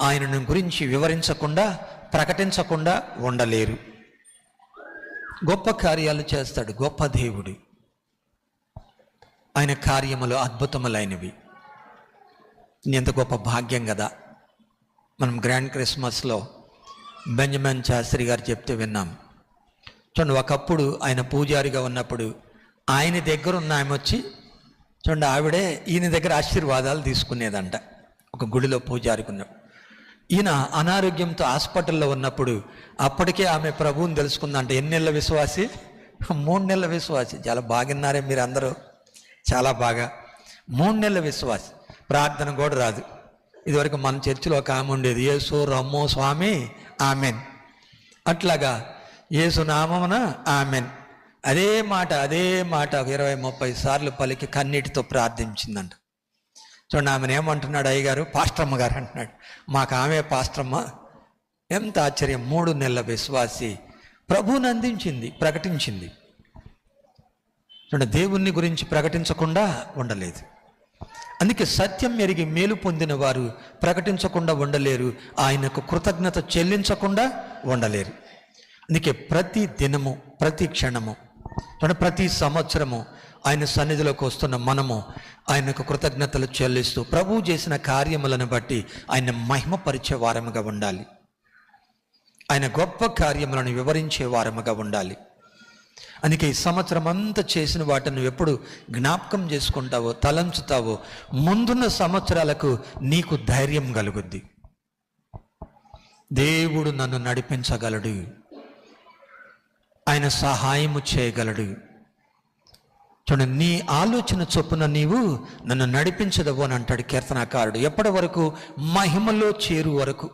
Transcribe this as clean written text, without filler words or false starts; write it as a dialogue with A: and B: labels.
A: ఆయనను గురించి వివరించకుండా, ప్రకటించకుండా ఉండలేరు. గొప్ప కార్యాలు చేస్తాడు గొప్ప దేవుడు. ఆయన కార్యములు అద్భుతములైనవి. ఎంత గొప్ప భాగ్యం కదా. మనం గ్రాండ్ క్రిస్మస్లో బెంజమిన్ శాస్త్రి గారు చెప్తే విన్నాం. చూడండి, ఒకప్పుడు ఆయన పూజారిగా ఉన్నప్పుడు ఆయన దగ్గర ఉన్న ఆమె వచ్చి చూడండి, ఆవిడే ఈయన దగ్గర ఆశీర్వాదాలు తీసుకునేదంట. ఒక గుడిలో పూజారికి ఉన్నప్పుడు ఈయన అనారోగ్యంతో హాస్పిటల్లో ఉన్నప్పుడు అప్పటికే ఆమె ప్రభువుని తెలుసుకుందంట. ఎన్ని నెలల విశ్వాసి? 3 నెలల విశ్వాసి. చాలా బాగున్నారే మీరు అందరూ, చాలా బాగా. 3 నెలల విశ్వాసి. ప్రార్థన కూడా రాదు. ఇదివరకు మన చర్చిలో ఒక ఆమె ఉండేది, యేసు రమ్మో స్వామి ఆమెన్. అట్లాగా యేసు నామమున ఆమెన్. అదే మాట 20-30 సార్లు పలికి కన్నీటితో ప్రార్థించిందంట. చూడండి, ఆమెను ఏమంటున్నాడు అయ్యగారు, పాస్టర్మ్మ గారు అంటున్నాడు. మాకు ఆమె పాస్టర్మ్మ. ఎంత ఆశ్చర్యం! 3 నెలల విశ్వాసి ప్రభువుని అందించింది, ప్రకటించింది. చూడండి, దేవుణ్ణి గురించి ప్రకటించకుండా ఉండలేదు. అందుకే సత్యం ఎరిగి మేలు పొందిన వారు ప్రకటించకుండా ఉండలేరు, ఆయనకు కృతజ్ఞత చెల్లించకుండా ఉండలేరు. అందుకే ప్రతి దినము, ప్రతి క్షణము, ప్రతి సంవత్సరము ఆయన సన్నిధిలోకి వస్తున్న మనము ఆయనకు కృతజ్ఞతలు చెల్లిస్తూ ప్రభువు చేసిన కార్యములను బట్టి ఆయన మహిమపరిచే వారముగా ఉండాలి. ఆయన గొప్ప కార్యములను వివరించే వారముగా ఉండాలి. అందుకే ఈ సంవత్సరం అంతా చేసిన వాటిని ఎప్పుడు జ్ఞాపకం చేసుకుంటావో, తలంచుతావో, ముందున్న సంవత్సరాలకు నీకు ధైర్యం కలుగుద్ది. దేవుడు నన్ను నడిపించగలడు, ఆయన సహాయము చేయగలడు. చూడండి, నీ ఆలోచన చొప్పున నీవు నన్ను నడిపించదవు అని అంటాడు కీర్తనాకారుడు. ఎప్పటి వరకు? మహిమలో చేరు వరకు.